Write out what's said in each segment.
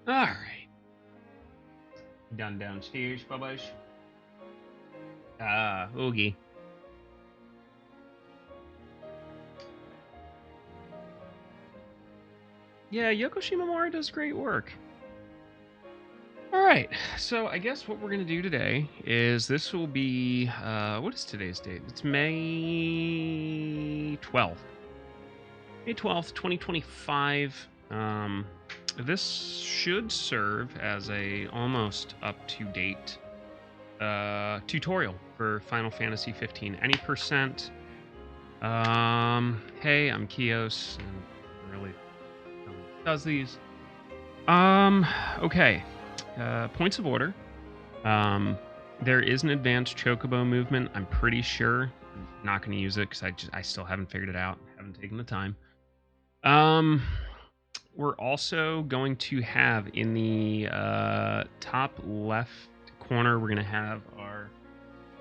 Alright. Done downstairs, Bubba's. Ah, Oogie. Yeah, Yoko Shimomura does great work. Alright, so I guess what we're going to do today is this will be, what is today's date? It's May 12th. May 12th, 2025. This should serve as a almost up-to-date tutorial for Final Fantasy 15. Any percent. Hey, I'm Kios, and really does these. Okay. Points of order. There is an advanced chocobo movement. I'm pretty sure. I'm not going to use it because I still haven't figured it out. Haven't taken the time. We're also going to have in the top left corner, we're going to have our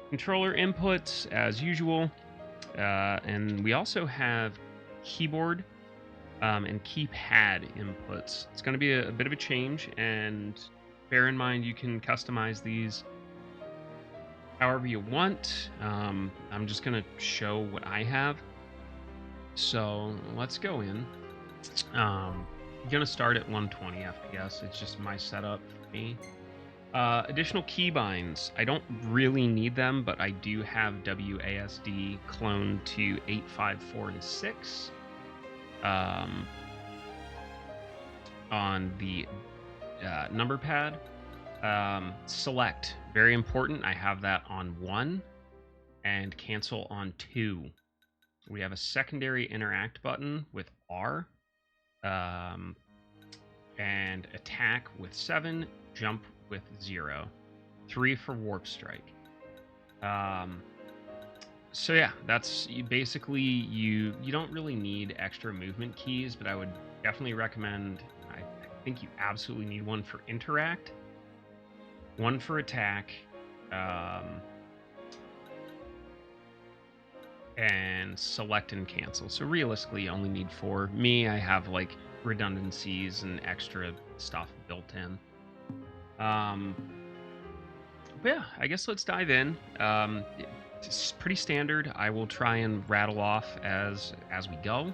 controller inputs as usual. And we also have keyboard and keypad inputs. It's going to be a bit of a change, and bear in mind you can customize these however you want. I'm just going to show what I have. So let's go in. I'm going to start at 120 FPS. It's just my setup for me. Additional keybinds. I don't really need them, but I do have WASD cloned to 8, 5, 4, and 6 on the number pad. Select, very important. I have that on 1 and cancel on 2. We have a secondary interact button with R, and attack with 7, jump with 0, 3 for warp strike. So yeah, that's basically you don't really need extra movement keys, but I would definitely recommend, I think you absolutely need one for interact, one for attack, and select and cancel. So realistically, you only need 4. Me, I have like redundancies and extra stuff built in. But yeah, I guess let's dive in. It's pretty standard. I will try and rattle off as we go.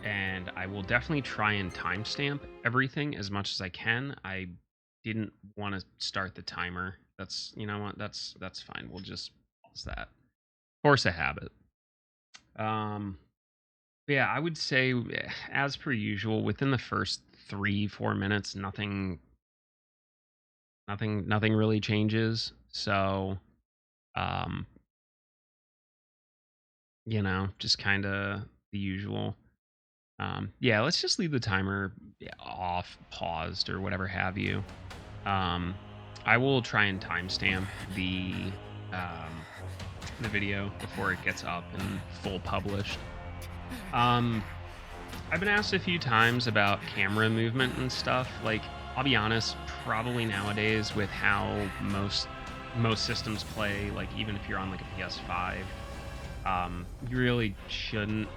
And I will definitely try and timestamp everything as much as I can. I didn't want to start the timer. That's, you know what, that's fine. We'll just pause that. Force a habit. Yeah, I would say, as per usual, within the first 3-4 minutes, nothing really changes. So, you know, just kind of the usual. Yeah, let's just leave the timer off, paused, or whatever have you. I will try and timestamp the video before it gets up and full published. I've been asked a few times about camera movement and stuff. Like, I'll be honest, probably nowadays with how most systems play, like even if you're on like a PS5, you really shouldn't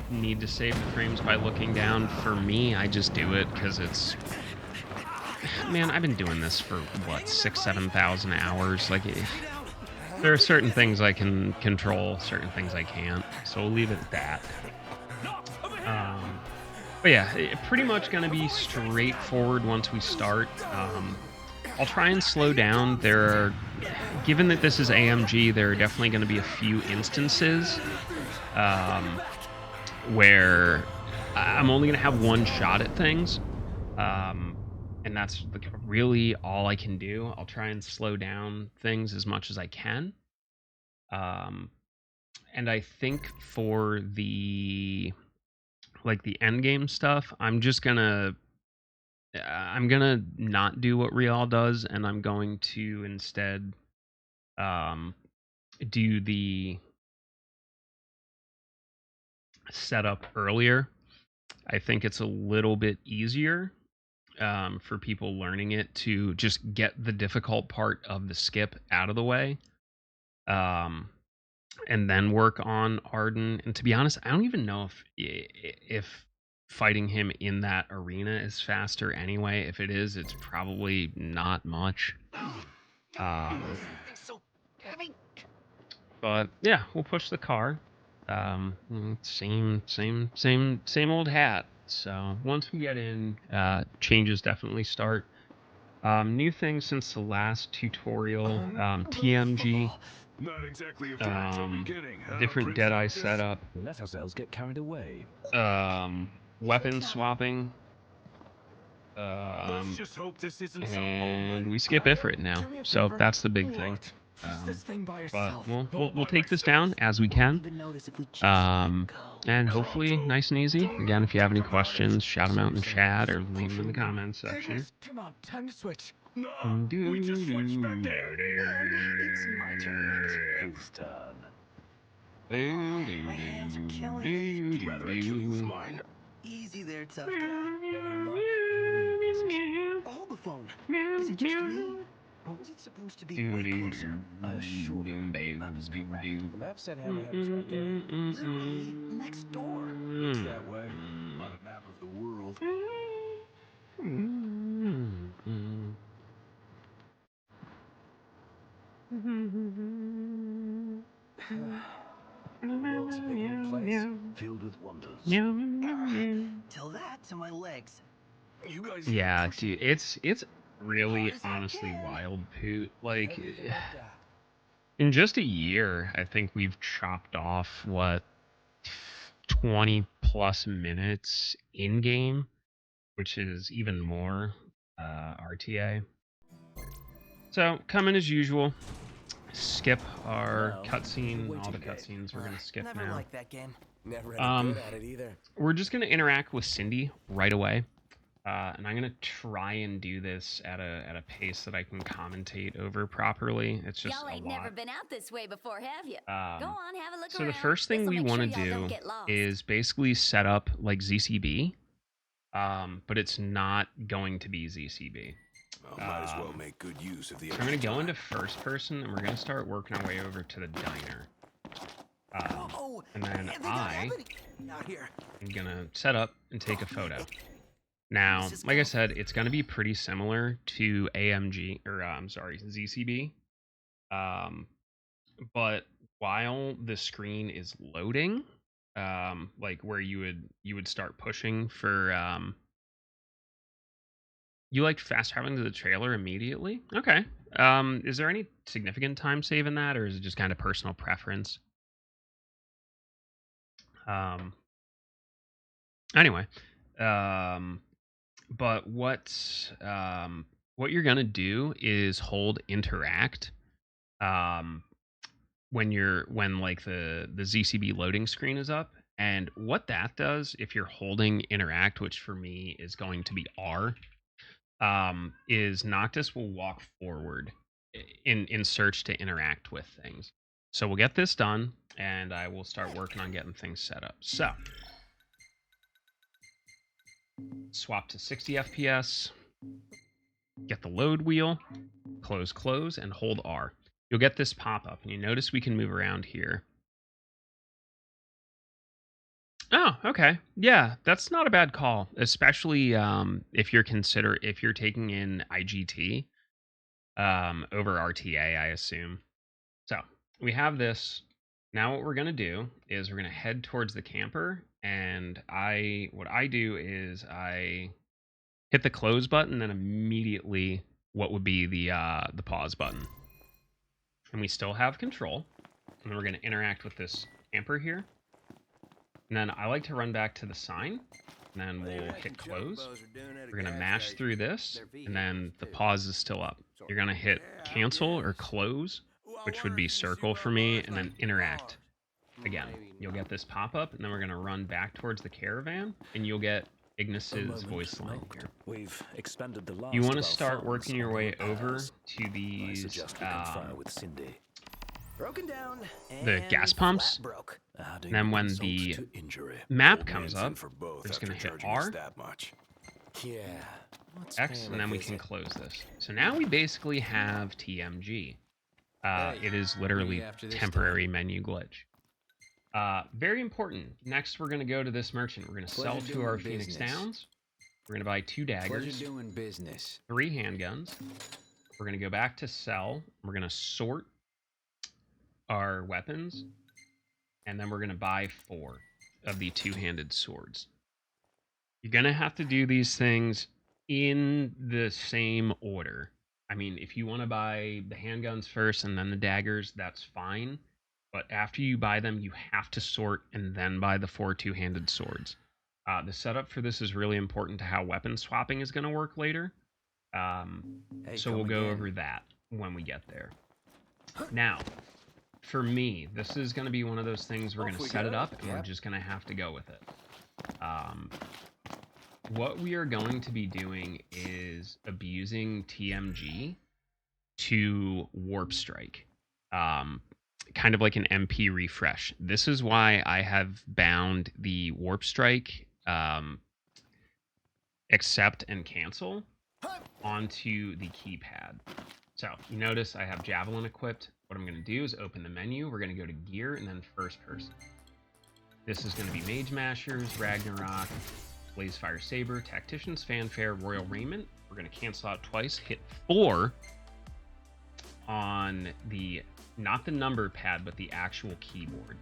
need to save the frames by looking down. For me, I just do it because it's, man, I've been doing this for what, 6,000-7,000 hours. Like, there are certain things I can control, certain things I can't. So we'll leave it at that. But yeah, pretty much going to be straightforward once we start. I'll try and slow down. Given that this is AMG, there are definitely going to be a few instances where I'm only going to have one shot at things. And that's really all I can do. I'll try and slow down things as much as I can. And I think for the end game stuff, I'm gonna not do what Real does, and I'm going to instead do the setup earlier. I think it's a little bit easier for people learning it to just get the difficult part of the skip out of the way, and then work on Ardyn. And to be honest, I don't even know if fighting him in that arena is faster anyway. If it is, it's probably not much. But yeah, we'll push the car. Same old hat. So once we get in, changes definitely start. New things since the last tutorial, TMG, Not exactly a very beginning, huh, different Deadeye setup, Let ourselves get carried away. weapon swapping, Let's just hope this isn't and we skip Ifrit now, so that's the big thing. But we'll take this down as we can, and hopefully nice and easy. Again, if you have any questions, shout them out in the chat or leave them in the comments section. Come on, time to switch. No, we just switched back there. It's my turn. His turn. My hands are killing me. Rather I kill you with mine. Easy there, tough guy. Hold the phone. Is it just me? Or was it supposed to be way closer? I assure you, that was correct. The map said Hammerhead was right there. Literally next door. Looks that way on a map of the world. The world's a big new place, filled with wonders. Tell that to my legs. You guys. Yeah, dude, it's really honestly wild, Poot. Like, in just a year, I think we've chopped off what 20 plus minutes in game, which is even more RTA. So coming as usual, skip our cutscene. All the cutscenes we're gonna skip Never now. liked that game. Never any good at it either. We're just gonna interact with Cindy right away. And I'm gonna try and do this at a pace that I can commentate over properly. It's just Y'all ain't never been out this way before, have you? Go on, have a look so around. the first thing we want to do is basically set up like ZCB, but it's not going to be ZCB. Might as well make good use of the. So I'm gonna go into first person, and we're gonna start working our way over to the diner. And then I am gonna set up and take a photo. Now, like I said, it's going to be pretty similar to AMG, or I'm sorry, ZCB. But while the screen is loading, like where you would start pushing for, you like fast traveling to the trailer immediately? Okay. Is there any significant time save in that, or is it just kind of personal preference? Anyway, but what you're gonna do is hold interact when like the ZCB loading screen is up, and what that does if you're holding interact, which for me is going to be R, is Noctis will walk forward in search to interact with things. So we'll get this done, and I will start working on getting things set up. So swap to 60 FPS, get the load wheel, close, and hold R. You'll get this pop-up, and you notice we can move around here. Oh, okay. Yeah, that's not a bad call, especially if you're taking in IGT over RTA, I assume. So we have this. Now what we're going to do is we're going to head towards the camper, and what I do is I hit the close button, and then immediately what would be the pause button. And we still have control. And then we're going to interact with this camper here. And then I like to run back to the sign, and then we'll hit close. We're going to mash through this, and then the pause is still up. You're going to hit cancel or close, which would be circle for me, and then interact. Again, you'll get this pop-up, and then we're going to run back towards the caravan, and you'll get Ignis's voice line here. We've expended the last You want to start working your way over to these with Cindy. Broken down. the gas pumps. Broke. And then when the map comes up, we're just going to hit R, Yeah. X, and then we can close this. So now we basically have TMG. It is literally temporary menu glitch. Very important. Next, we're going to go to this merchant. We're going to sell to our Phoenix Downs. We're going to buy 2 daggers, 3 handguns. We're going to go back to sell. We're going to sort our weapons. And then we're going to buy 4 of the 2-handed swords. You're going to have to do these things in the same order. I mean, if you want to buy the handguns first and then the daggers, that's fine. But after you buy them, you have to sort and then buy the 4 2-handed swords. The setup for this is really important to how weapon swapping is going to work later. So we'll go over that when we get there. Now, for me, this is going to be one of those things we're going to set it up and we're just going to have to go with it. What we are going to be doing is abusing TMG to warp strike. Kind of like an MP refresh. This is why I have bound the warp strike accept and cancel onto the keypad. So you notice I have Javelin equipped. What I'm going to do is open the menu. We're going to go to gear and then first person. This is going to be Mage Mashers, Ragnarok, Blazefire Saber, Tacticians, Fanfare, Royal Raiment. We're going to cancel out twice, hit 4 on the, not the number pad, but the actual keyboard.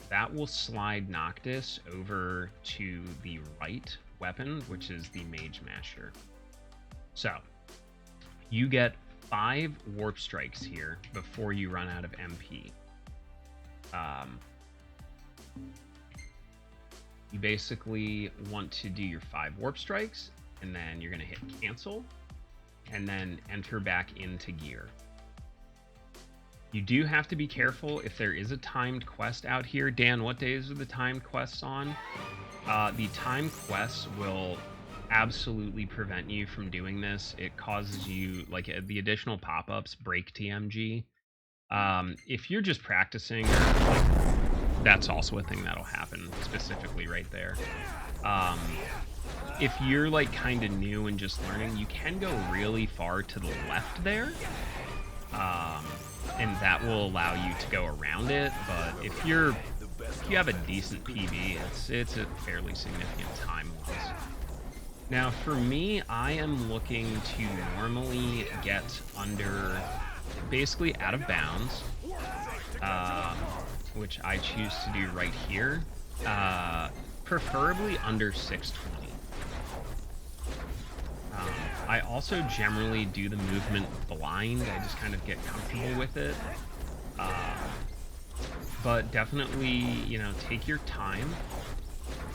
That will slide Noctis over to the right weapon, which is the Mage Masher. So, you get 5 warp strikes here before you run out of MP. You basically want to do your 5 warp strikes, and then you're going to hit cancel, and then enter back into gear. You do have to be careful if there is a timed quest out here. Dan, what days are the timed quests on? The timed quests will absolutely prevent you from doing this. It causes you, like, the additional pop-ups break TMG. If you're just practicing, like, that's also a thing that'll happen specifically right there. If you're like kind of new and just learning, you can go really far to the left there. And that will allow you to go around it. But if you have a decent PB, it's a fairly significant time loss. Now for me, I am looking to normally get under, basically out of bounds, which I choose to do right here, preferably under 620. I also generally do the movement blind. I just kind of get comfortable with it. But definitely, you know, take your time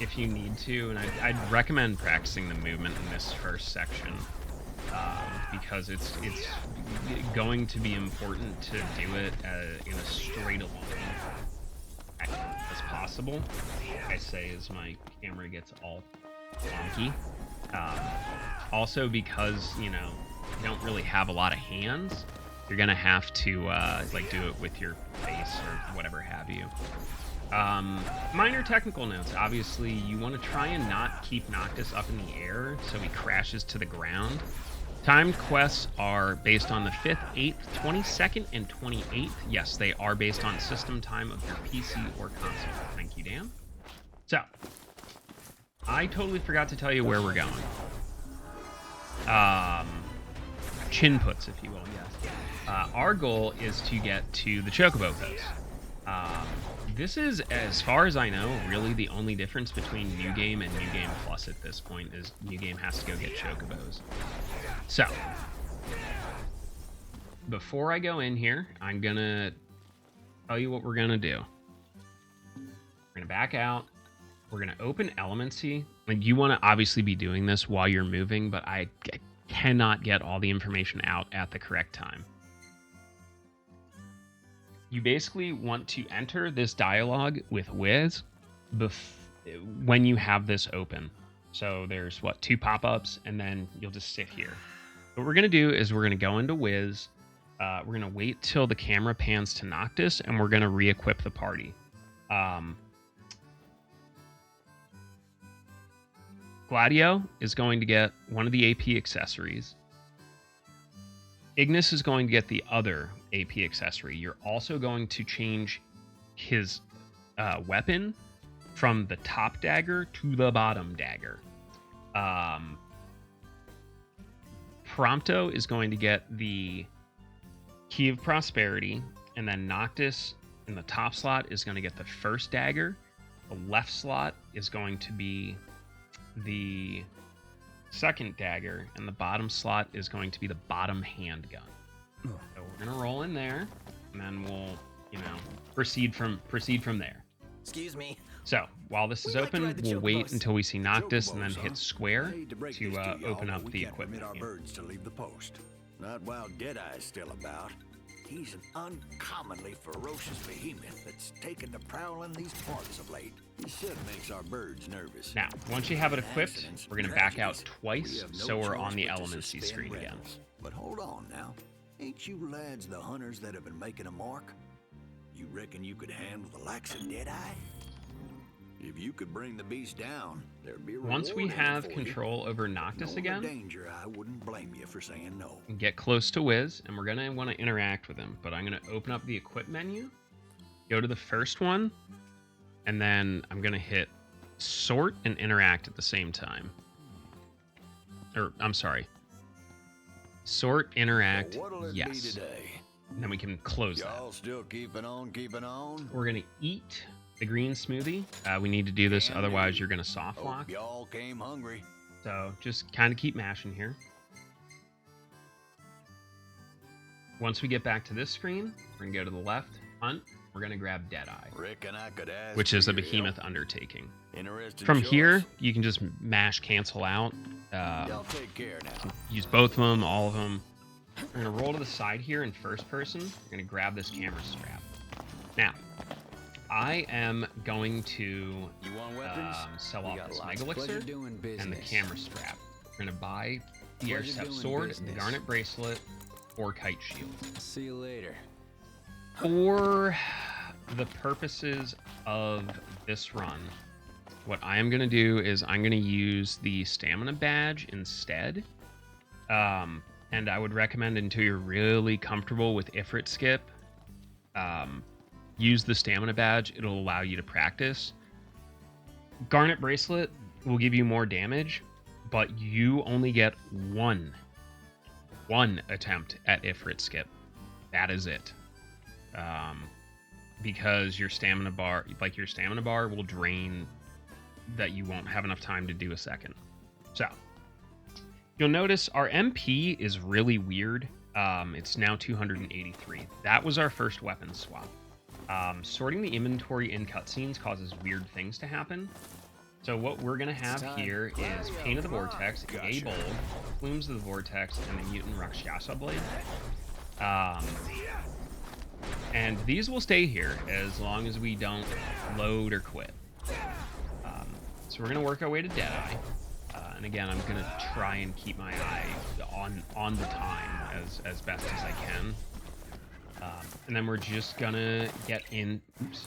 if you need to. And I'd recommend practicing the movement in this first section because it's going to be important to do it in a straight along as possible. Like I say, as my camera gets all wonky. Also, because, you know, you don't really have a lot of hands, you're gonna have to like do it with your face or whatever have you. Minor technical notes. Obviously, you want to try and not keep Noctis up in the air so he crashes to the ground. Timed quests are based on the 5th, 8th, 22nd, and 28th. Yes, they are based on system time of your PC or console. Thank you, Dan. So, I totally forgot to tell you where we're going. Chin puts, if you will, yes. Our goal is to get to the Chocobo Coast. This is, as far as I know, really the only difference between New Game and New Game Plus at this point is New Game has to go get Chocobos. So, before I go in here, I'm gonna tell you what we're gonna do. We're gonna back out. We're gonna open Elemency. Like, you want to obviously be doing this while you're moving, but I cannot get all the information out at the correct time. You basically want to enter this dialogue with Wiz when you have this open. So there's, what, 2 pop-ups, and then you'll just sit here. What we're going to do is we're going to go into Wiz. We're going to wait till the camera pans to Noctis, and we're going to re-equip the party. Gladio is going to get one of the AP accessories. Ignis is going to get the other AP accessory. You're also going to change his weapon from the top dagger to the bottom dagger. Prompto is going to get the Key of Prosperity, and then Noctis in the top slot is going to get the first dagger. The left slot is going to be the second dagger, and the bottom slot is going to be the bottom handgun. So we're gonna roll in there, and then we'll, proceed from there. Excuse me. So while this is open, we'll wait until we see Noctis, and then hit square to open up the equipment. Our birds to leave the post. Not while Deadeye's still about. He's an uncommonly ferocious behemoth that's taken to prowling these parts of late. He should makes our birds nervous. Now, once you have it equipped, we're going to back out twice, so we're on the Elemency screen again. But hold on now. Ain't you lads the hunters that have been making a mark? You reckon you could handle the likes of Deadeye? If you could bring the beast down, there'd be a reward. Once we have control over Noctis again, danger, I wouldn't blame you for saying no. Get close to Wiz, and we're going to want to interact with him. But I'm going to open up the equip menu, go to the first one, and then I'm going to hit sort and interact at the same time. Or, I'm sorry. Sort, interact, yes. And then we can close that. Y'all still keeping on? We're going to eat the green smoothie. We need to do this, otherwise you're going to soft lock. Y'all came hungry. So just kind of keep mashing here. Once we get back to this screen, we're going to go to the left, hunt. We're going to grab Deadeye, which is a behemoth undertaking. From here, you can just mash cancel out. Y'all take care now. Use both of them, all of them. We're going to roll to the side here in first person. We're going to grab this camera strap. Now, I am going to sell off this Mega Elixir and the camera strap. We're going to buy the Airstep Sword, the Garnet Bracelet, or Kite Shield. See you later. For the purposes of this run, what I am going to do is I'm going to use the Stamina Badge instead. And I would recommend, until you're really comfortable with Ifrit Skip, use the Stamina Badge. It'll allow you to practice. Garnet Bracelet will give you more damage, but you only get one attempt at Ifrit Skip. That is it. Because your stamina bar will drain, that you won't have enough time to do a second. So you'll notice our MP is really weird. It's now 283. That was our first weapon swap. Sorting the inventory in cutscenes causes weird things to happen. So what we're gonna have here is Pain of the Vortex, Gay Bold, Plumes of the Vortex, and the Mutant Rakshasa Blade. And these will stay here as long as we don't load or quit. So we're gonna work our way to Deadeye. And again, I'm gonna try and keep my eye on the time as best as I can. And then we're just gonna get in. Oops,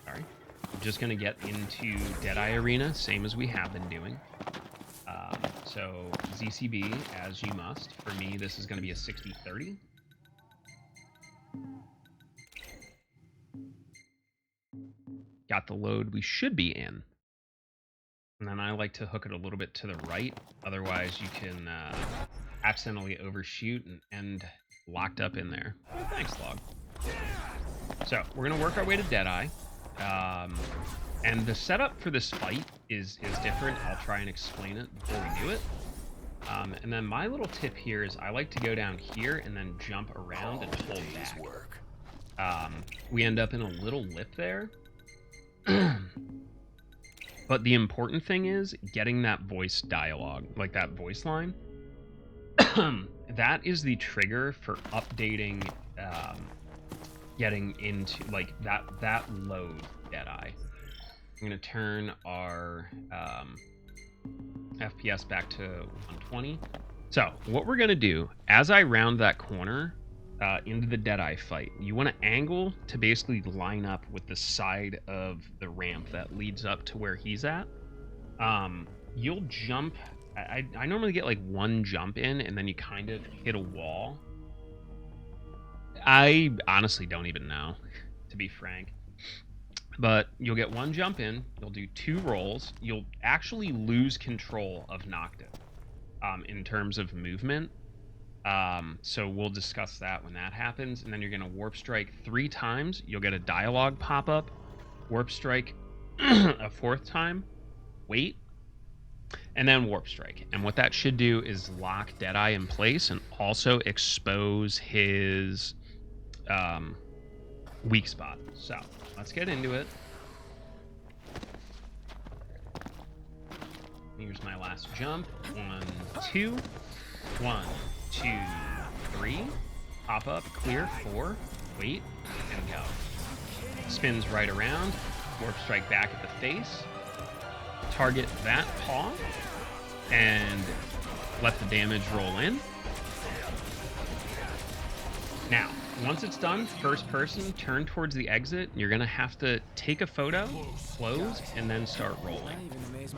sorry. We're just gonna get into Deadeye Arena, same as we have been doing. So ZCB as you must. For me, this is gonna be a 60-30. Got the load we should be in. And then I like to hook it a little bit to the right. Otherwise, you can accidentally overshoot and end locked up in there. Thanks, Log. So we're going to work our way to Deadeye. And the setup for this fight is different. I'll try and explain it before we do it. And then my little tip here is I like to go down here and then jump around and hold back. We end up in a little lip there. But the important thing is getting that voice dialogue, like that voice line. That is the trigger for updating, getting into like that load Deadeye. I'm gonna turn our FPS back to 120. So what we're gonna do, as I round that corner into the Deadeye fight, you want to angle to basically line up with the side of the ramp that leads up to where he's at. You'll jump. I normally get like one jump in, and then you kind of hit a wall. I honestly don't even know, to be frank. But you'll get one jump in, you'll do 2 rolls, you'll actually lose control of Noctis in terms of movement. So we'll discuss that when that happens. And then you're going to warp strike 3 times. You'll get a dialogue pop up. Warp strike a 4th time. Wait. And then warp strike. And what that should do is lock Deadeye in place and also expose his weak spot. So let's get into it. Here's my last jump. 1, 2. 1, 2, 3. Pop up, clear, 4. Wait, and go. Spins right around. Warp strike back at the face. Target that paw. And let the damage roll in. Now, once it's done, first person, turn towards the exit. You're going to have to take a photo, close, and then start rolling.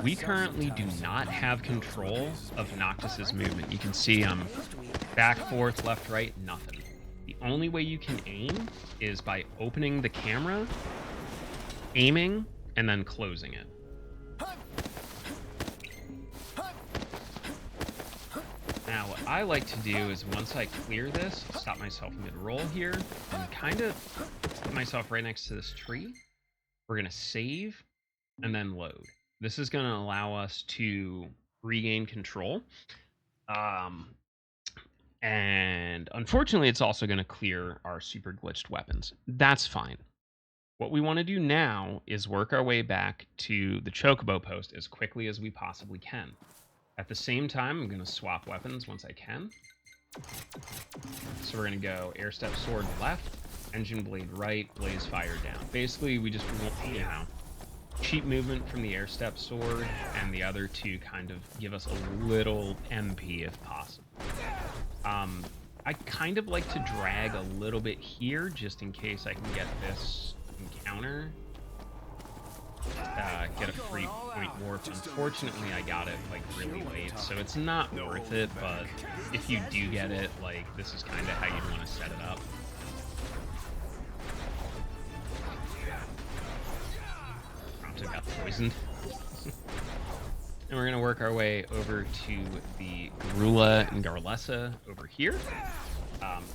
We currently do not have control of Noctis's movement. You can see I'm back, forth, left, right, nothing. The only way you can aim is by opening the camera, aiming, and then closing it. Now, what I like to do is once I clear this, stop myself mid-roll here, and kind of put myself right next to this tree. We're going to save and then load. This is going to allow us to regain control. And unfortunately, it's also going to clear our super glitched weapons. That's fine. What we want to do now is work our way back to the Chocobo post as quickly as we possibly can. At the same time, I'm going to swap weapons once I can. So we're going to go air step sword left, engine blade right, blaze fire down. Basically, we just want, you know, cheap movement from the air step sword, and the other two kind of give us a little MP if possible. I kind of like to drag a little bit here just in case I can get this encounter. Get a free point warp. Unfortunately, I got it like really late, so it's not worth it, but if you do get it, like, this is kind of how you'd want to set it up. Prompto got poisoned. And we're going to work our way over to the Garula and Garlessa over here.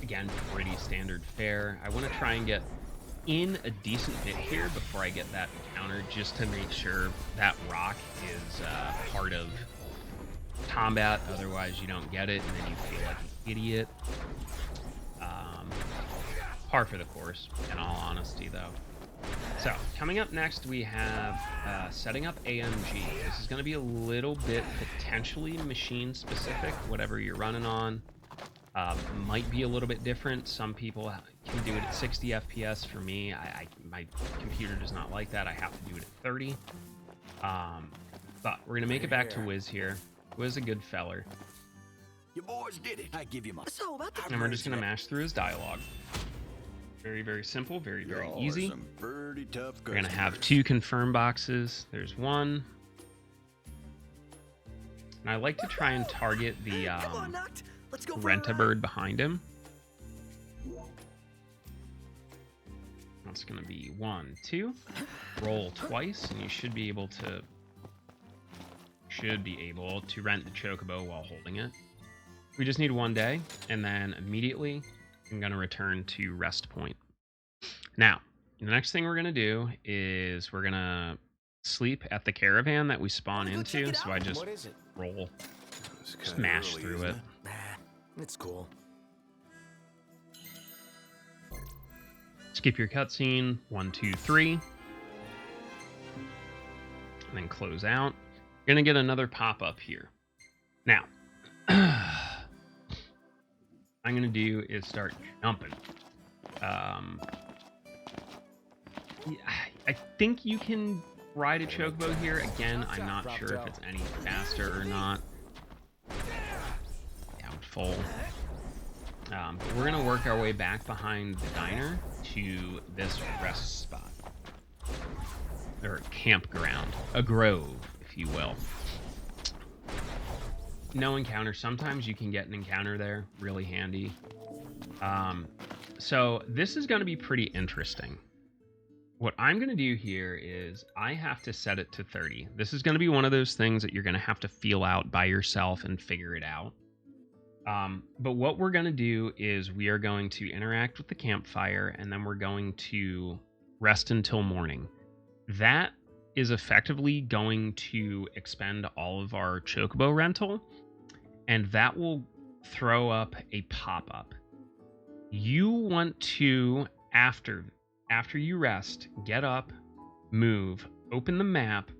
Again, pretty standard fare. I want to try and get in a decent bit here before I get that encounter, just to make sure that rock is part of combat. Otherwise, you don't get it, and then you feel like an idiot. Par for the course, in all honesty, though. So, coming up next, we have setting up AMG. This is going to be a little bit potentially machine-specific, whatever you're running on. Might be a little bit different. Some people can do it at 60 FPS. For me, my computer does not like that. I have to do it at 30. But we're going to make it back to Wiz here. Wiz a good feller. You boys did it. I give you my... And we're just going to mash through his dialogue. Very, very simple. Very, very easy. Some pretty tough We're going to have 2 confirm boxes. There's 1. And I like to try and target the Rent-A-Bird behind him. That's going to be 1, 2. Roll twice, and you should be able to rent the Chocobo while holding it. We just need 1 day, and then immediately I'm going to return to rest point. Now, the next thing we're going to do is we're going to sleep at the caravan that we spawn into. So I just roll, smash through it. It's cool. Skip your cutscene, 1, 2, 3. And then close out. You're going to get another pop-up here. Now, I'm going to do is start jumping. I think you can ride a Chocobo here. Again, I'm not sure if it's any faster or not. Down full. But we're going to work our way back behind the diner to this rest spot. Or campground. A grove, if you will. No encounter. Sometimes you can get an encounter there. Really handy. So this is going to be pretty interesting. what I'm going to do here is I have to set it to 30. This is going to be one of those things that you're going to have to feel out by yourself and figure it out. But what we're going to do is we are going to interact with the campfire, and then we're going to rest until morning. That is effectively going to expend all of our chocobo rental, and that will throw up a pop-up. You want to, after you rest, get up, move, open the map,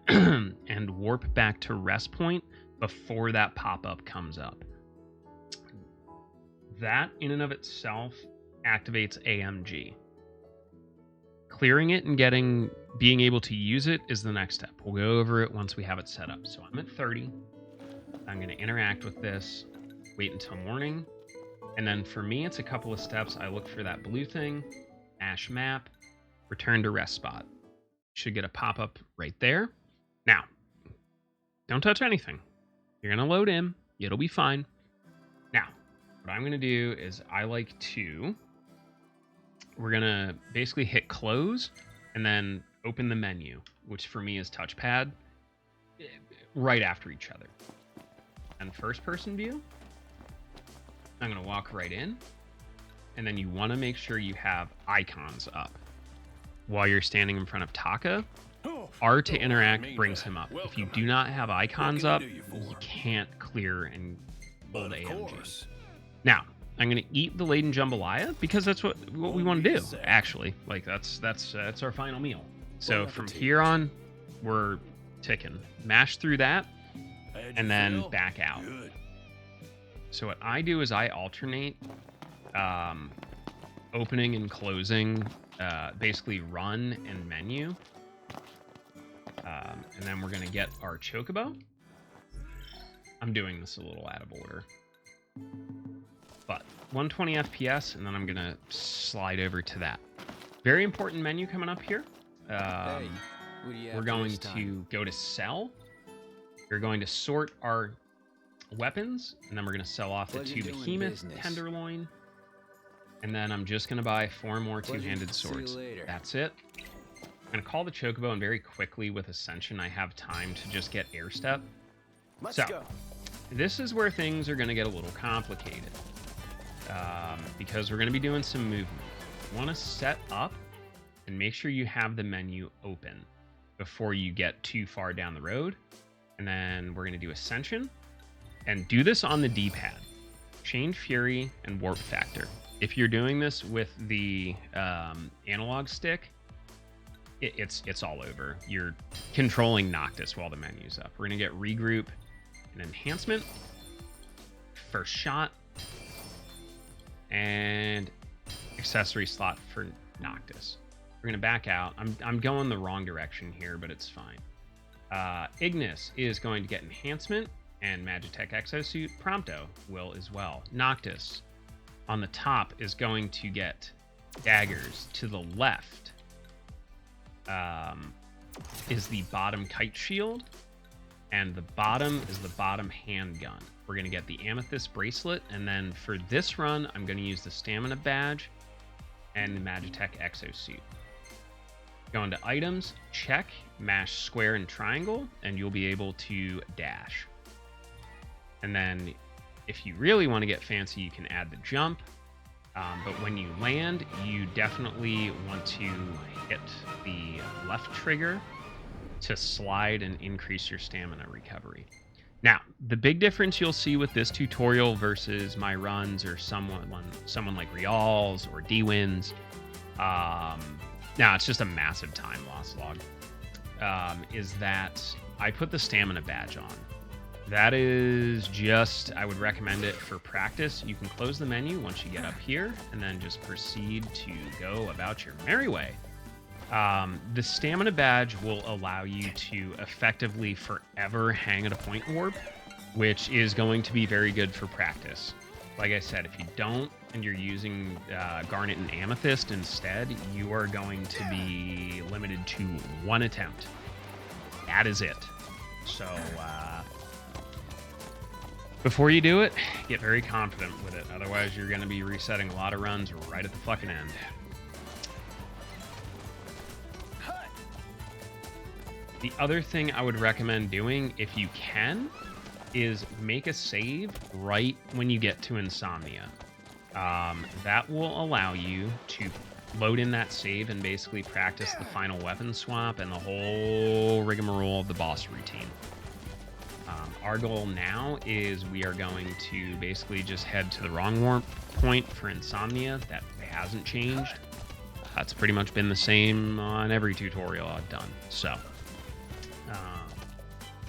and warp back to rest point before that pop-up comes up. That, in and of itself, activates AMG. Clearing it and being able to use it is the next step. We'll go over it once we have it set up. So I'm at 30. I'm going to interact with this, wait until morning, and then for me, it's a couple of steps. I look for that blue thing, ash map, return to rest spot. Should get a pop-up right there. Now, don't touch anything. You're going to load in. It'll be fine. Now, what I'm going to do is we're going to basically hit close and then open the menu, which for me is touchpad, right after each other. And first person view, I'm going to walk right in, and then you want to make sure you have icons up. While you're standing in front of Taka, R to interact brings him up. If you do not have icons up, you can't clear and hold AMG. Now, I'm going to eat the laden jambalaya because that's what we want to do, actually. Like, that's our final meal. So from here on, we're ticking. Mash through that, and then back out. So what I do is I alternate opening and closing, basically run and menu. And then we're going to get our chocobo. I'm doing this a little out of order. But 120 FPS, and then I'm going to slide over to that. Very important menu coming up here. We're going to go to sell. We're going to sort our weapons, and then we're going to sell off the 2 behemoth tenderloin. And then I'm just going to buy 4 more 2-handed swords. That's it. I'm going to call the chocobo, and very quickly with Ascension, I have time to just get air step. So, this is where things are going to get a little complicated. Because we're going to be doing some movement. You want to set up and make sure you have the menu open before you get too far down the road. And then we're going to do Ascension. And do this on the D-pad. Change Fury and Warp Factor. If you're doing this with the analog stick, it's all over. You're controlling Noctis while the menu's up. We're going to get Regroup and Enhancement. First shot. And accessory slot for Noctis. We're going to back out. I'm going the wrong direction here, but it's fine. Ignis is going to get Enhancement, and Magitech Exosuit. Prompto will as well. Noctis on the top is going to get daggers. To the left is the bottom kite shield, and the bottom is the bottom handgun. We're going to get the amethyst bracelet, and then for this run, I'm going to use the stamina badge and the Magitech Exosuit. Going to items, check, mash square and triangle, and you'll be able to dash. And then if you really want to get fancy, you can add the jump. But when you land, you definitely want to hit the left trigger to slide and increase your stamina recovery. Now, the big difference you'll see with this tutorial versus my runs or someone like Rial's or D-Wins, now it's just a massive time loss log, is that I put the stamina badge on. That is just, I would recommend it for practice. You can close the menu once you get up here, and then just proceed to go about your merry way. The stamina badge will allow you to effectively forever hang at a point warp, which is going to be very good for practice. Like I said, if you don't and you're using Garnet and Amethyst instead, you are going to be limited to 1 attempt. That is it. So, before you do it, get very confident with it. Otherwise, you're going to be resetting a lot of runs right at the fucking end. The other thing I would recommend doing, if you can, is make a save right when you get to Insomnia. That will allow you to load in that save and basically practice the final weapon swap and the whole rigmarole of the boss routine. Our goal now is we are going to basically just head to the wrong warp point for Insomnia. That hasn't changed. It's pretty much been the same on every tutorial I've done. So,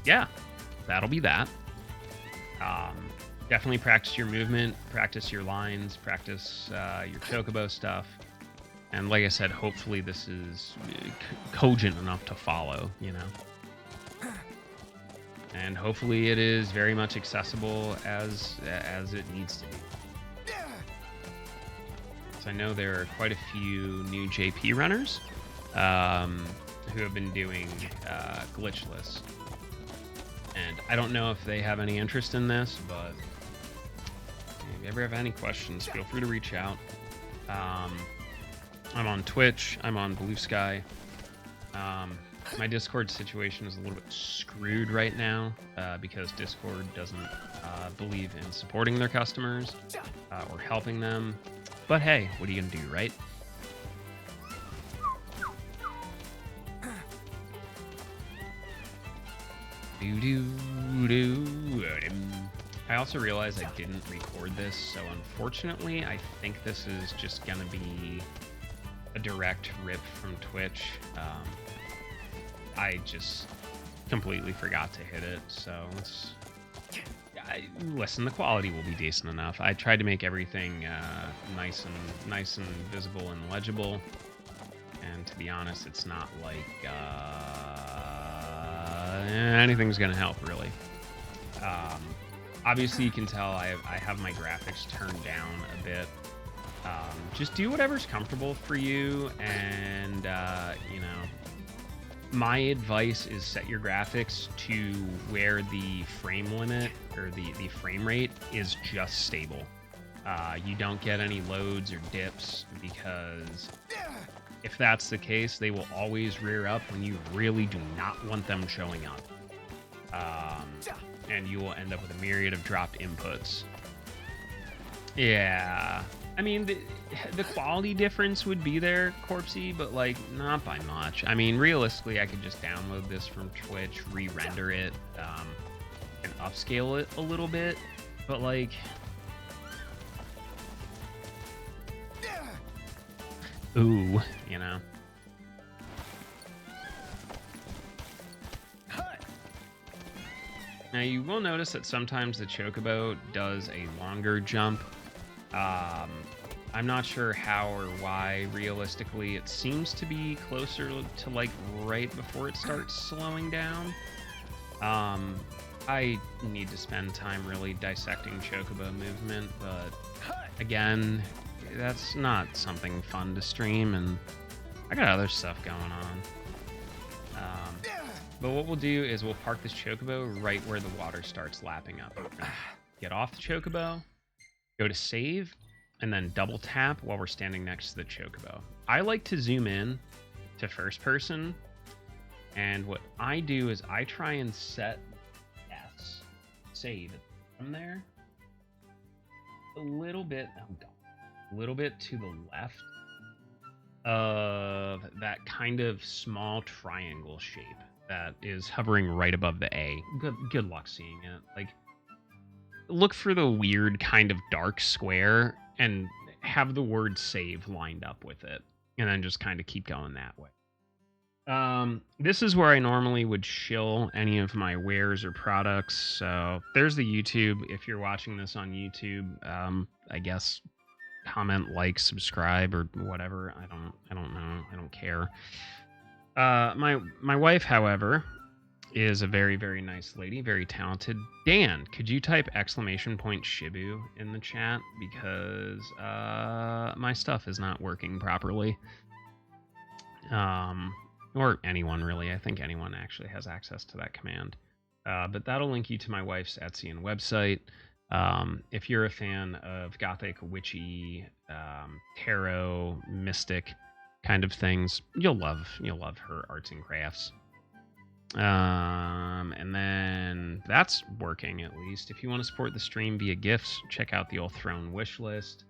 yeah, that'll be that. Definitely practice your movement, practice your lines, practice your chocobo stuff. And like I said, hopefully this is cogent enough to follow, you know. And hopefully it is very much accessible as it needs to be. So I know there are quite a few new JP runners who have been doing glitchless. And I don't know if they have any interest in this, but if you ever have any questions, feel free to reach out. I'm on Twitch. I'm on Blue Sky. My Discord situation is a little bit screwed right now because Discord doesn't believe in supporting their customers or helping them. But hey, what are you gonna do, right? I also realized I didn't record this, so unfortunately, I think this is just gonna be a direct rip from Twitch. I just completely forgot to hit it, so listen, the quality will be decent enough. I tried to make everything nice and visible and legible, and to be honest, it's not like anything's gonna help really. Obviously, you can tell I have my graphics turned down a bit. Just do whatever's comfortable for you, and you know, my advice is set your graphics to where the frame limit or the frame rate is just stable. You don't get any loads or dips, because if that's the case, they will always rear up when you really do not want them showing up. And you will end up with a myriad of dropped inputs. Yeah, I mean, the quality difference would be there, Corpsey, but like not by much. I mean, realistically, I could just download this from Twitch, re-render it, and upscale it a little bit, but like, ooh, you know. Now you will notice that sometimes the Chocobo does a longer jump. I'm not sure how or why. Realistically, it seems to be closer to like right before it starts slowing down. I need to spend time really dissecting Chocobo movement, but again, that's not something fun to stream, and I got other stuff going on. But what we'll do is we'll park this Chocobo right where the water starts lapping up. We're gonna get off the Chocobo, go to save, and then double tap while we're standing next to the Chocobo. I like to zoom in to first person, and what I do is I try and set S, save from there, a little bit to the left of that kind of small triangle shape that is hovering right above the A. Good luck seeing it. Like, look for the weird kind of dark square and have the word save lined up with it, and then just kind of keep going that way. This is where I normally would shill any of my wares or products. So there's the YouTube. If you're watching this on YouTube, I guess comment, like, subscribe, or whatever. I don't know. I don't care. My wife, however, is a very, very nice lady, very talented. Dan, could you type !Shibu in the chat, because my stuff is not working properly. Or anyone really. I think anyone actually has access to that command. But that'll link you to my wife's Etsy and website. If you're a fan of gothic, witchy, tarot, mystic kind of things, you'll love her arts and crafts. And then that's working at least. If you want to support the stream via gifts, check out the old Throne wish list.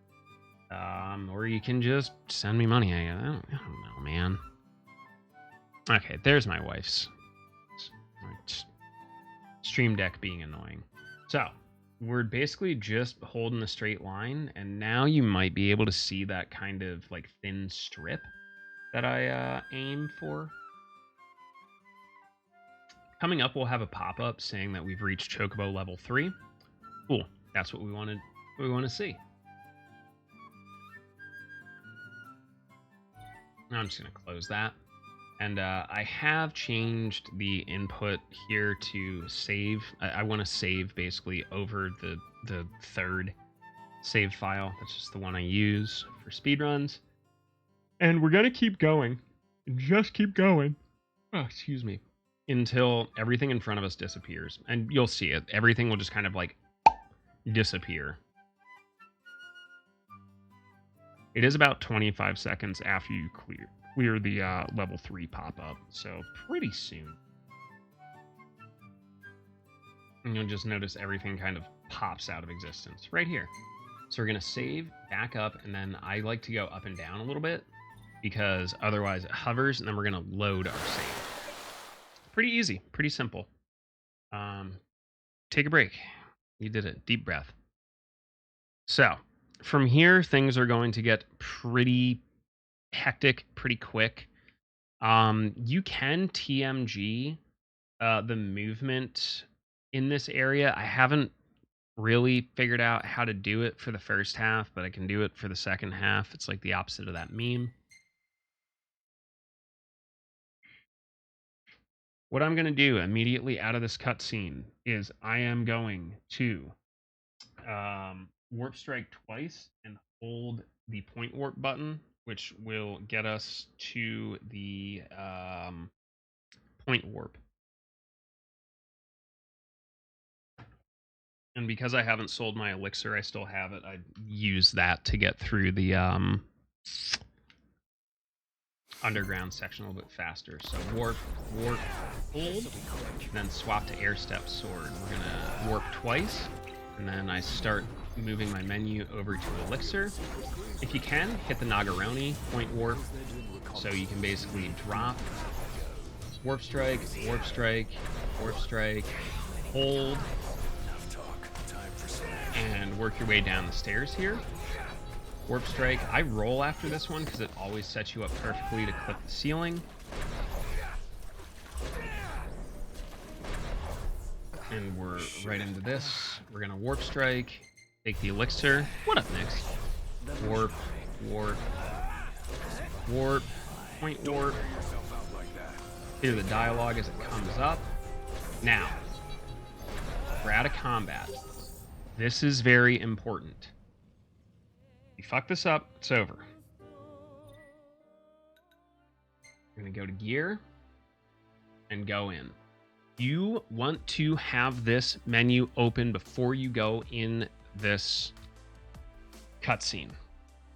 Or you can just send me money. I don't know, man. Okay, there's my wife's stream deck being annoying. So we're basically just holding a straight line, and now you might be able to see that kind of like thin strip that I aim for. Coming up, we'll have a pop-up saying that we've reached Chocobo level 3. Cool. That's what we want to see. Now I'm just going to close that. And I have changed the input here to save. I want to save basically over the third save file. That's just the one I use for speedruns. And we're going to keep going. Just keep going. Oh, excuse me. Until everything in front of us disappears. And you'll see it. Everything will just kind of like disappear. It is about 25 seconds after you clear the level 3 pop-up, so pretty soon. And you'll just notice everything kind of pops out of existence right here. So we're going to save, back up, and then I like to go up and down a little bit because otherwise it hovers, and then we're going to load our save. Pretty easy, pretty simple. Take a break. You did it. Deep breath. So from here, things are going to get pretty hectic pretty quick. You can TMG the movement in this area. I haven't really figured out how to do it for the first half, but I can do it for the second half. It's like the opposite of that meme. What I'm going to do immediately out of this cutscene is I am going to warp strike twice and hold the point warp button, which will get us to the point warp. And because I haven't sold my elixir, I still have it. I use that to get through the underground section a little bit faster. So warp, hold, then swap to air step sword. We're gonna warp twice, and then I start moving my menu over to elixir. If you can, hit the Nagaroni point warp, so you can basically drop, warp strike, warp strike, warp strike, hold, and work your way down the stairs here. Warp strike. I roll after this one because it always sets you up perfectly to clip the ceiling. And we're right into this. We're gonna warp strike, take the elixir. What up next? Warp, warp, warp, point warp. Hear the dialogue as it comes up. Now, we're out of combat. This is very important. If you fuck this up, it's over. We're gonna go to gear and go in. You want to have this menu open before you go in this cutscene.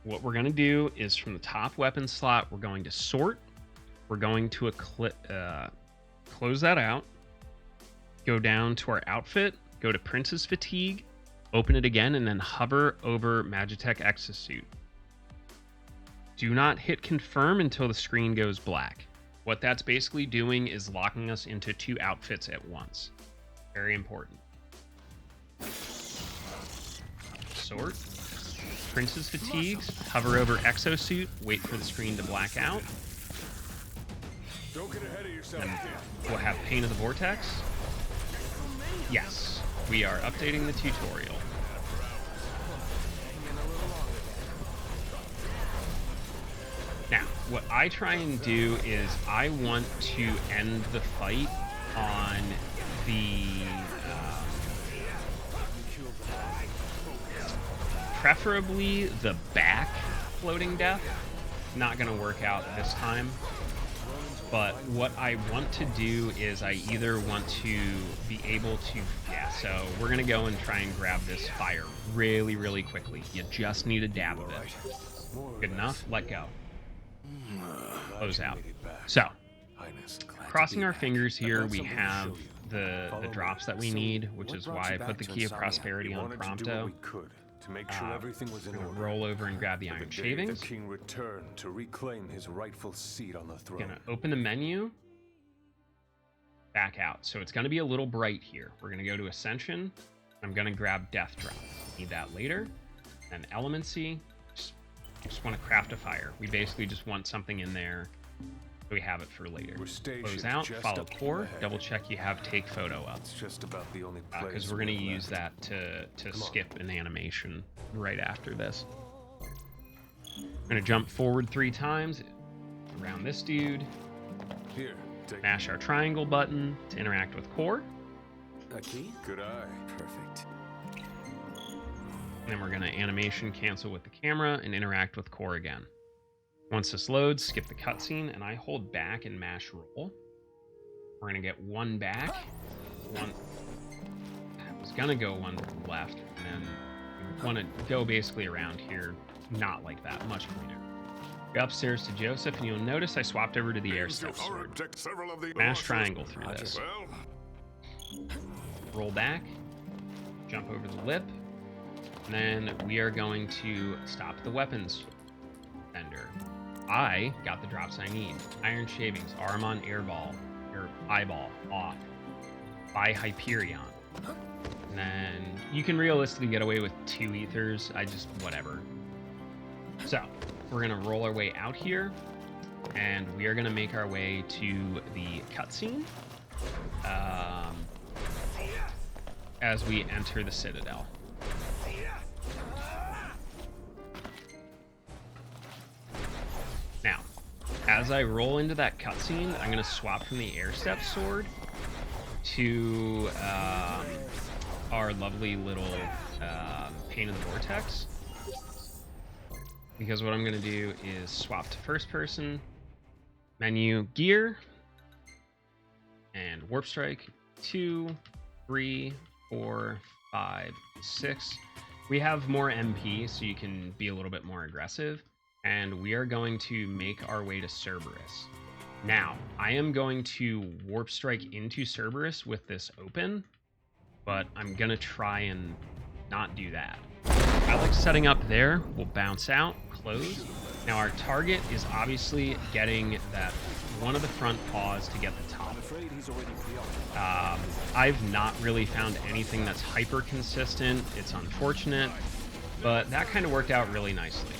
What we're going to do is from the top weapon slot, we're going to sort. We're going to close that out. Go down to our outfit. Go to Prince's Fatigue. Open it again and then hover over Magitech Exosuit. Do not hit confirm until the screen goes black. What that's basically doing is locking us into 2 outfits at once. Very important. Sort. Prince's Fatigues. Hover over Exosuit. Wait for the screen to black out. Don't get ahead of yourself. And we'll have Pain of the Vortex. Yes, we are updating the tutorial. Now, what I try and do is I want to end the fight on the preferably the back floating death. Not going to work out this time. But what I want to do is I either want to be able to, so we're going to go and try and grab this fire really, really quickly. You just need a dab of it. Good enough? Let go. Close out. So, Crossing our fingers here, we have the drops that we need, which is why I put the Key of Prosperity on Prompto. To make sure everything was in order. Roll over and grab the Iron Shavings. The king returned to reclaim his rightful seat on the throne. Gonna open the menu, back out. So it's gonna be a little bright here. We're gonna go to Ascension. I'm gonna grab Death Drop. Need that later. And Elemency. Just want to craft a fire. We basically just want something in there. So we have it for later. Close out, follow core, double check you have take photo up. It's just about the only place because we're going to use that to skip an animation right after this. We're going to jump forward 3 times around this dude. Here, mash our triangle button to interact with core. A key? Good eye. Perfect. And then we're going to animation cancel with the camera and interact with core again. Once this loads, skip the cutscene, and I hold back and mash roll. We're going to get 1 back. I was going to go 1 to the left, and then we want to go basically around here, not like that, much cleaner. Go upstairs to Joseph, and you'll notice I swapped over to the air step sword. Mash triangle through this. Roll back, jump over the lip, and then we are going to stop the weapons vendor. I got the drops I need. Iron Shavings, Armon Airball, or Eyeball, off. Buy Hyperion. And then you can realistically get away with 2 ethers. Whatever. So, we're gonna roll our way out here, and we are gonna make our way to the cutscene as we enter the Citadel. Now, as I roll into that cutscene, I'm going to swap from the air step sword to our lovely little Pain in the Vortex. Because what I'm going to do is swap to first person, menu, gear, and warp strike. 2, 3, 4, 5, 6. We have more MP, so you can be a little bit more aggressive. And we are going to make our way to Cerberus. Now, I am going to warp strike into Cerberus with this open, but I'm gonna try and not do that. Alex setting up there, we'll bounce out, close. Now our target is obviously getting that one of the front paws to get the top. I've not really found anything that's hyper consistent. It's unfortunate, but that kind of worked out really nicely.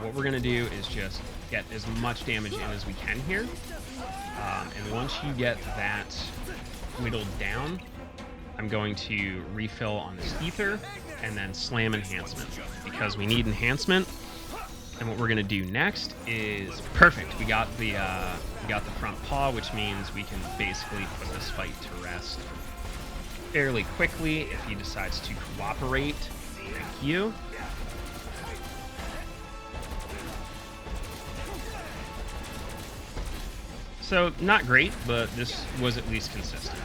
What we're going to do is just get as much damage in as we can here. And once you get that whittled down, I'm going to refill on this ether and then slam enhancement because we need enhancement. And what we're going to do next is perfect. We got the front paw, which means we can basically put this fight to rest fairly quickly if he decides to cooperate. Thank you. So, not great, but this was at least consistent.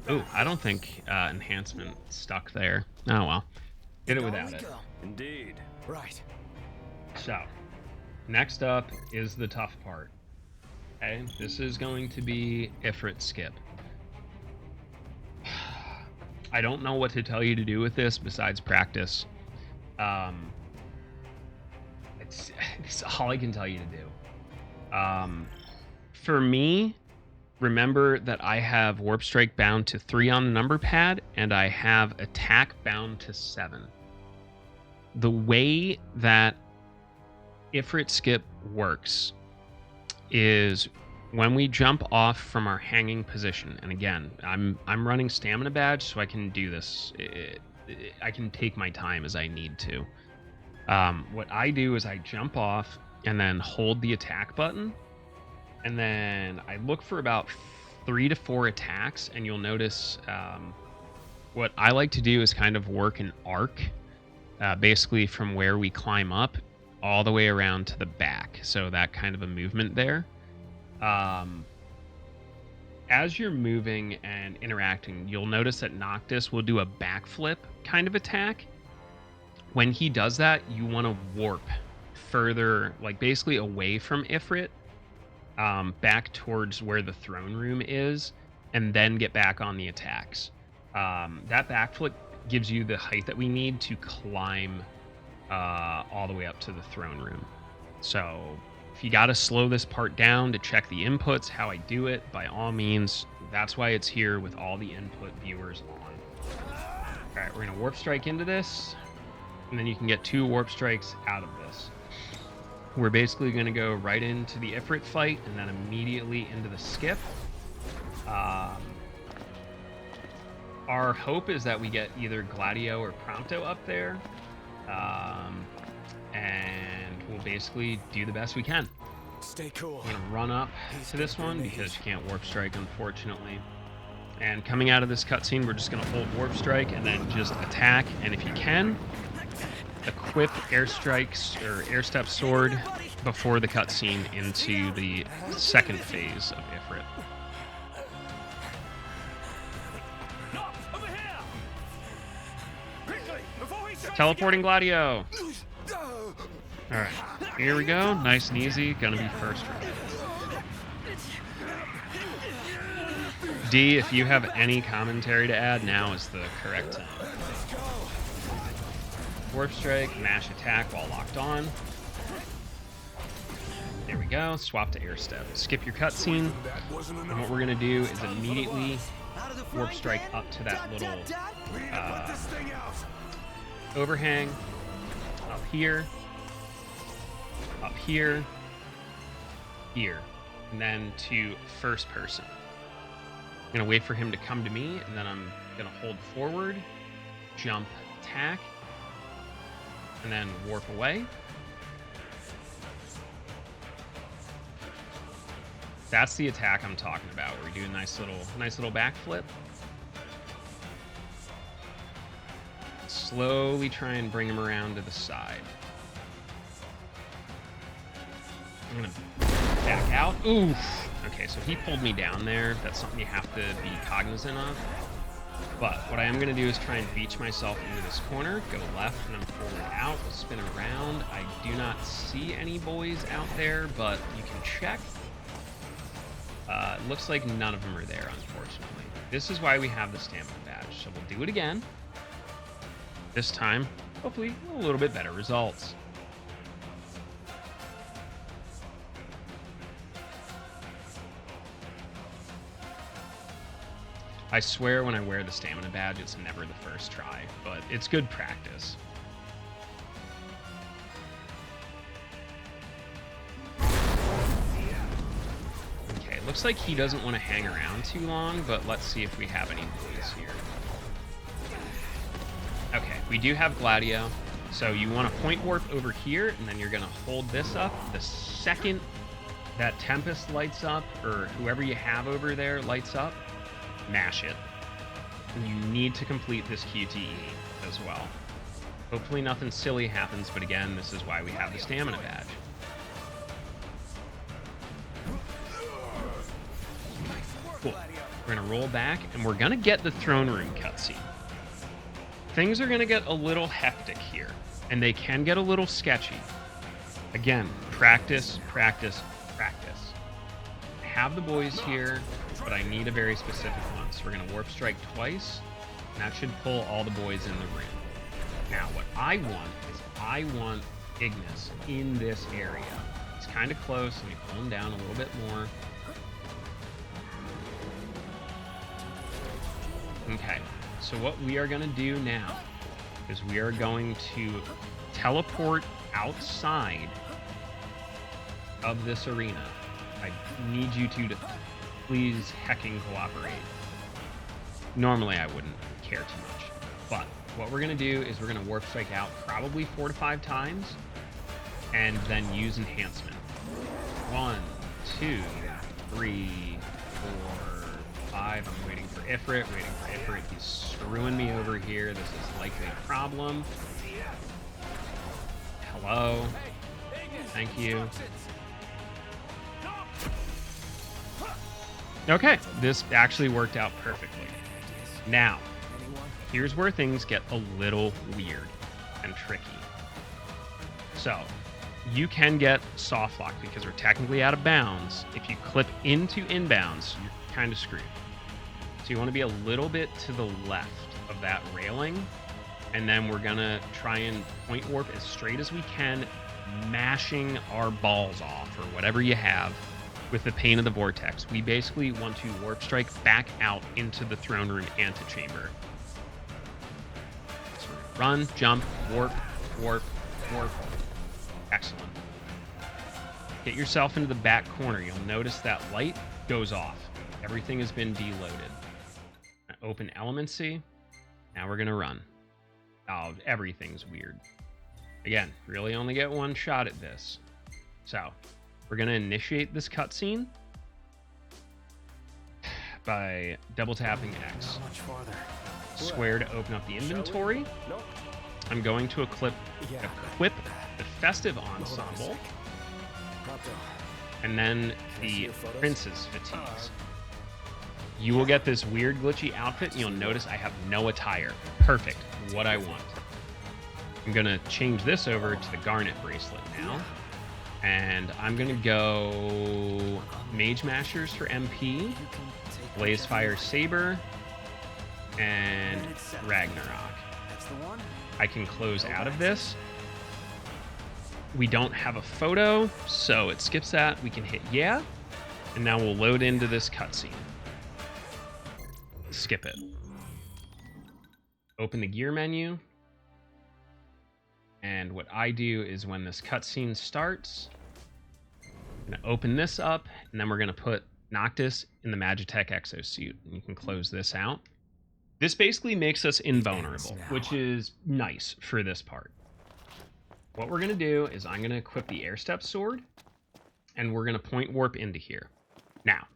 Ooh, I don't think enhancement stuck there. Oh well. Did it without it. Indeed. Right. So, next up is the tough part. Okay, this is going to be Ifrit Skip. I don't know what to tell you to do with this besides practice. It's all I can tell you to do. For me, remember that I have Warp Strike bound to 3 on the number pad, and I have Attack bound to 7. The way that Ifrit Skip works is when we jump off from our hanging position, and again, I'm running Stamina Badge, so I can do this. I can take my time as I need to. What I do is I jump off and then hold the attack button, and then I look for about 3 to 4 attacks, and you'll notice what I like to do is kind of work an arc, basically from where we climb up all the way around to the back. So that kind of a movement there. As you're moving and interacting, you'll notice that Noctis will do a backflip kind of attack. When he does that, you want to warp further, like basically away from Ifrit, back towards where the throne room is, and then get back on the attacks. That backflip gives you the height that we need to climb all the way up to the throne room. So if you got to slow this part down to check the inputs, how I do it, by all means, that's why it's here with all the input viewers on. All right, we're going to warp strike into this, and then you can get 2 warp strikes out of this. We're basically going to go right into the Ifrit fight and then immediately into the skip. Our hope is that we get either Gladio or Prompto up there, and we'll basically do the best we can. Stay cool. I'm going to run up to this one because you can't warp strike, unfortunately. And coming out of this cutscene, we're just going to hold warp strike and then just attack. And if you can, equip airstrikes or air step sword before the cutscene into the second phase of Ifrit. Teleporting Gladio. Alright, here we go. Nice and easy. Gonna be first round. D, if you have any commentary to add, now is the correct time. Warp strike, mash attack while locked on. There we go. Swap to air step. Skip your cutscene. And what we're gonna do is immediately warp strike up to that little overhang up here, here, and then to first person. I'm gonna wait for him to come to me, and then I'm gonna hold forward, jump, attack, and then warp away. That's the attack I'm talking about, where we do a nice little backflip. Slowly try and bring him around to the side. I'm gonna back out. Oof. Okay, so he pulled me down there. That's something you have to be cognizant of. But what I am gonna do is try and beach myself into this corner, go left, and I'm forward out, we'll spin around. I do not see any boys out there, but you can check. It looks like none of them are there, unfortunately. This is why we have the stamina badge. So we'll do it again. This time, hopefully, a little bit better results. I swear when I wear the stamina badge, it's never the first try, but it's good practice. Okay, looks like he doesn't want to hang around too long, but let's see if we have any boys here. Okay, we do have Gladio, so you want to point warp over here, and then you're going to hold this up. The second that Tempest lights up, or whoever you have over there lights up, mash it. And you need to complete this QTE as well. Hopefully nothing silly happens, but again, this is why we have the stamina badge. Cool. We're going to roll back, and we're going to get the throne room cutscene. Things are going to get a little hectic here, and they can get a little sketchy. Again, practice, practice, practice. I have the boys here, but I need a very specific one. So we're going to warp strike twice, and that should pull all the boys in the ring. Now, what I want is I want Ignis in this area. It's kind of close. Let me pull him down a little bit more. Okay. So what we are going to do now is we are going to teleport outside of this arena. I need you two to please hecking cooperate. Normally I wouldn't care too much, but what we're going to do is we're going to warp strike out probably 4 to 5 times and then use enhancement. 1, 2, 3, 4, 5. I'm waiting for Ifrit, He's screwing me over here. This is likely a problem. Hello. Thank you. Okay, this actually worked out perfectly. Now, here's where things get a little weird and tricky. So, you can get softlock because we're technically out of bounds. If you clip into inbounds, you're kind of screwed. So you want to be a little bit to the left of that railing, and then we're going to try and point warp as straight as we can, mashing our balls off, or whatever you have, with the pain of the vortex. We basically want to warp strike back out into the throne room antechamber. So run, jump, warp, warp, warp. Excellent. Get yourself into the back corner. You'll notice that light goes off. Everything has been deloaded. Open elemency. Now we're going to run. Oh, everything's weird. Again, really only get one shot at this. So, we're going to initiate this cutscene by double tapping X. Square to open up the inventory. I'm going to equip the Festive Ensemble, and then the Prince's Fatigues. You will get this weird glitchy outfit, and you'll notice I have no attire. Perfect. What I want. I'm going to change this over to the Garnet Bracelet now. And I'm going to go Mage Mashers for MP, Blazefire Saber, and Ragnarok. I can close out of this. We don't have a photo, so it skips that. We can hit yeah, and now we'll load into this cutscene. Skip it. Open the gear menu. And what I do is when this cutscene starts, I'm going to open this up, and then we're going to put Noctis in the Magitech exosuit. And you can close this out. This basically makes us invulnerable, which is nice for this part. What we're going to do is I'm going to equip the Air Step Sword, and we're going to point warp into here. Now,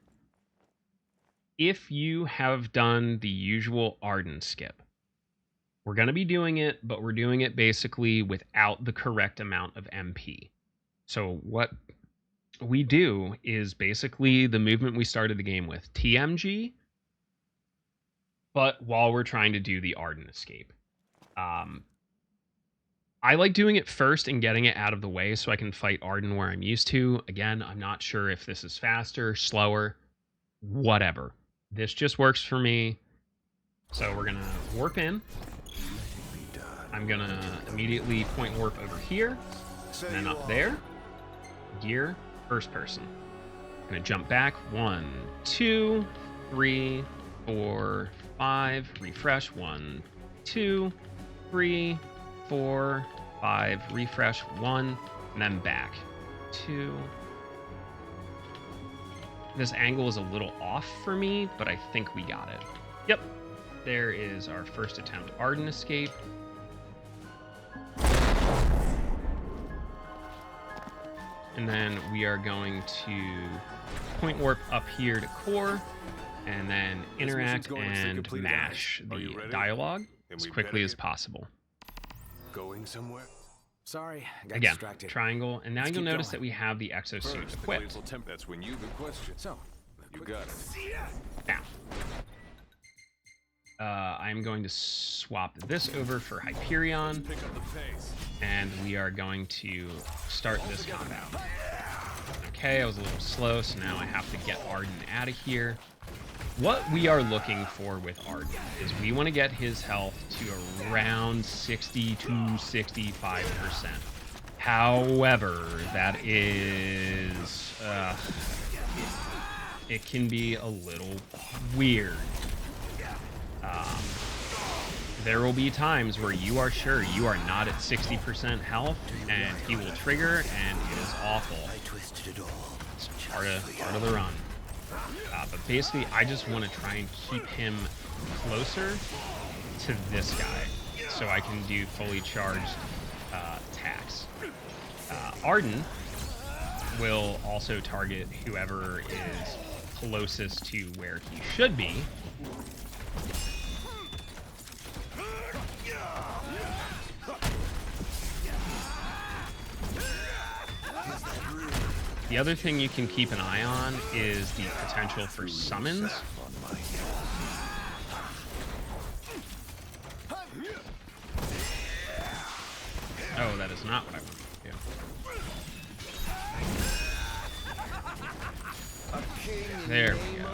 if you have done the usual Ardyn skip, we're going to be doing it, but we're doing it basically without the correct amount of MP. So what we do is basically the movement we started the game with, TMG, but while we're trying to do the Ardyn Escape. I like doing it first and getting it out of the way so I can fight Ardyn where I'm used to. Again, I'm not sure if this is faster, slower, whatever. This just works for me. So we're going to warp in. I'm going to immediately point warp over here, and then up there. Gear, first person. I'm going to jump back. 1, 2, 3, 4, 5. Refresh. 1, 2, 3, 4, 5. Refresh. 1, and then back. 2. This angle is a little off for me, but I think we got it. Yep. There is our first attempt, Ardyn Escape. And then we are going to point warp up here to core, and then interact and mash the dialogue as quickly as possible. Going somewhere? Sorry, I got Again, distracted. triangle, and now you'll notice that we have the exosuit equipped. That's when you good question. So, You got it. Now, I'm going to swap this over for Hyperion, Pick up the pace. and we are going to start this combat. Okay, I was a little slow, so now I have to get Ardyn out of here. What we are looking for with Ardyn is we want to get his health to around 60 to 65%. However, that is... it can be a little weird. There will be times where you are sure you are not at 60% health, and he will trigger, and it is awful. It's part of the run. But basically, I just want to try and keep him closer to this guy, so I can do fully charged attacks. Ardyn will also target whoever is closest to where he should be. The other thing you can keep an eye on is the potential for summons. Oh, that is not what I wanted to do. There we go.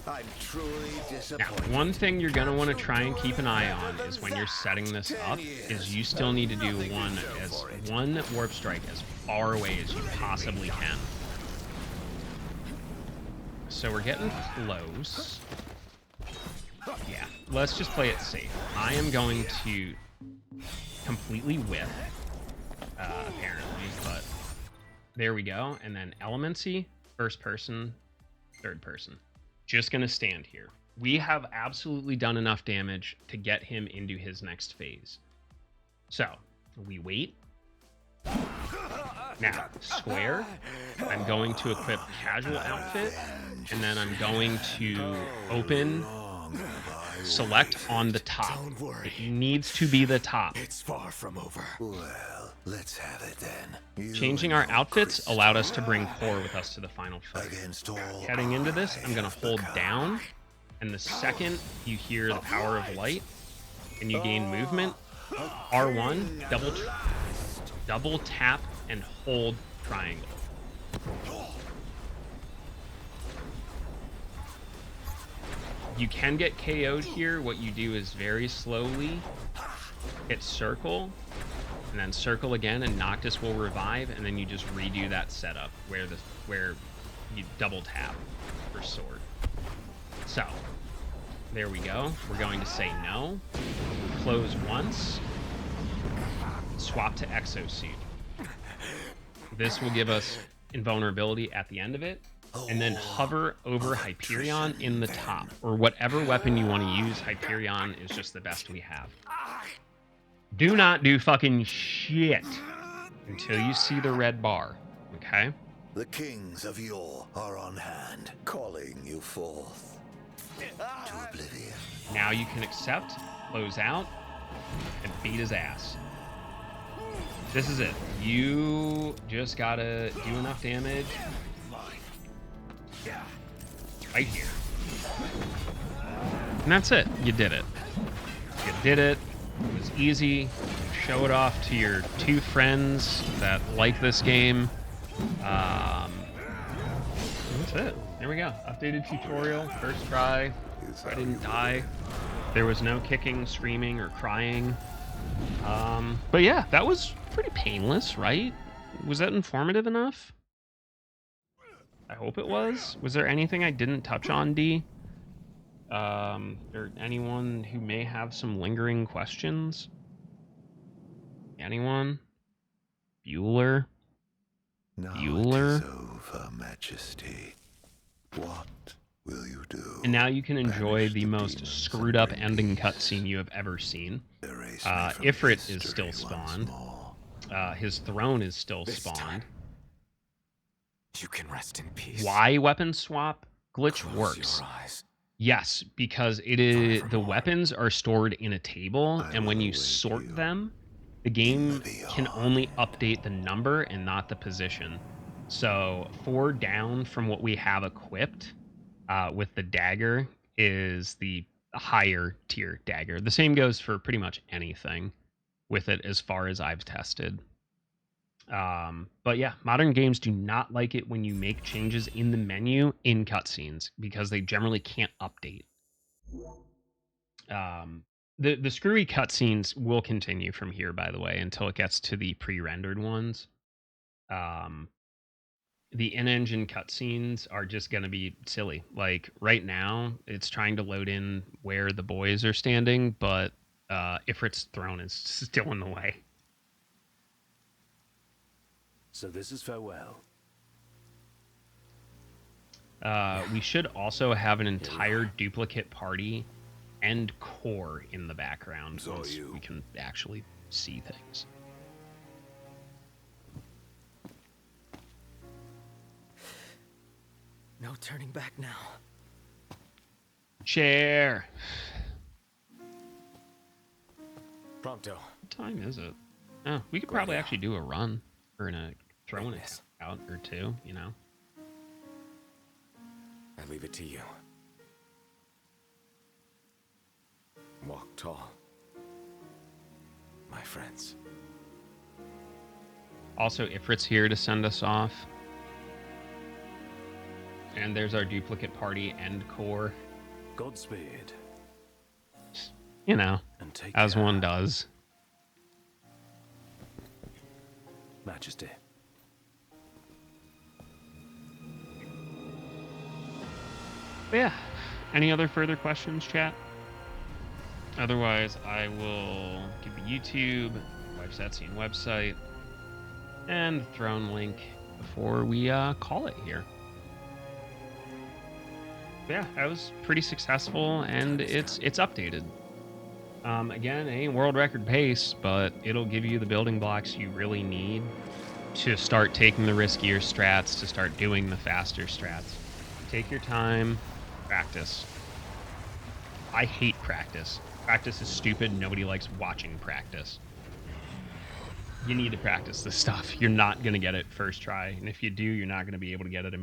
I'm truly Now, disappointed. one thing you're going to want to try and keep an eye on is when you're setting this up, is you still need to do one warp strike as far away as you possibly can. So we're getting close. Yeah, let's just play it safe. I am going to completely whiff, apparently, but there we go. And then elemency, first person, third person. Just going to stand here. We have absolutely done enough damage to get him into his next phase. So, we wait. Now, square. I'm going to equip casual outfit, and then I'm going to open, select on the top. It needs to be the top. It's far from over. Well, let's have it then. Changing our outfits allowed us to bring core with us to the final fight. Heading into this, I'm going to hold down, and the second you hear the power of light and you gain movement, R1, double tap and hold triangle. You can get KO'd here. What you do is very slowly hit circle, and then circle again, and Noctis will revive, and then you just redo that setup where you double tap for sword. So there we go. We're going to say no. Close once. Swap to exosuit. This will give us invulnerability at the end of it. And then hover over Hyperion in the top, or whatever weapon you want to use. Hyperion is just the best we have. Do not do fucking shit until you see the red bar, okay? The kings of yore are on hand, calling you forth to oblivion. Now you can accept, close out, and beat his ass. This is it. You just gotta do enough damage. Right here. And that's it. You did it. You did it. It was easy. Show it off to your two friends that like this game. That's it. There we go. Updated tutorial. First try. I didn't die. There was no kicking, screaming, or crying. But yeah, that was pretty painless, right? Was that informative enough? I hope it was. Was there anything I didn't touch on, D? Or anyone who may have some lingering questions? Anyone? Bueller? Bueller? Over, Majesty. What will you do? And now you can enjoy the most screwed up ending cutscene you have ever seen. Ifrit is still spawned. His throne is still spawned. You can rest in peace. Why weapon swap glitch works? Yes, because it is the weapons are stored in a table, and when you sort them, the game can only update the number and not the position. So 4 down from what we have equipped with the dagger is the higher tier dagger. The same goes for pretty much anything with it as far as I've tested. But yeah, modern games do not like it when you make changes in the menu in cutscenes because they generally can't update. The screwy cutscenes will continue from here, by the way, until it gets to the pre-rendered ones. The in-engine cutscenes are just going to be silly. Like right now, it's trying to load in where the boys are standing, but Ifrit's throne is still in the way. So this is farewell. We should also have an entire duplicate party and core in the background once we can actually see things. No turning back now. Chair. Prompto. What time is it? Oh, we could probably actually do a run or throw an out or two, you know. I leave it to you. Walk tall, my friends. Also, Ifrit's here to send us off. And there's our duplicate party and core. Godspeed. You know, And take as care. one does. Majesty. But yeah. Any other further questions, chat? Otherwise, I will give you YouTube, wife's Etsy and website, and the throne link before we call it here. But yeah, that was pretty successful, and it's updated. Again, it ain't world record pace, but it'll give you the building blocks you really need to start taking the riskier strats, to start doing the faster strats. Take your time, practice. I hate practice. Practice is stupid. Nobody likes watching practice. You need to practice this stuff. You're not going to get it first try. And if you do, you're not going to be able to get it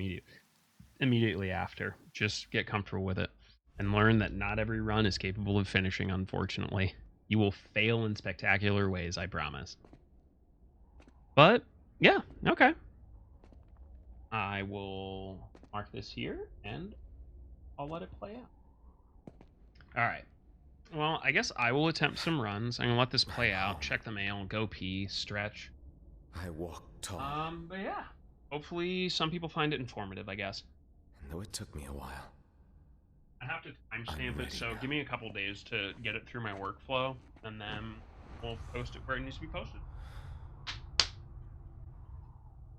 immediately after. Just get comfortable with it. And learn that not every run is capable of finishing, unfortunately. You will fail in spectacular ways, I promise. But, yeah, okay. I will mark this here, and I'll let it play out. Alright. Well, I guess I will attempt some runs. I'm going to let this play out, check the mail, go pee, stretch. I walk tall. But yeah. Hopefully some people find it informative, I guess. And though it took me a while. I have to timestamp I'm it, ready so now. give me a couple days to get it through my workflow, and then we'll post it where it needs to be posted.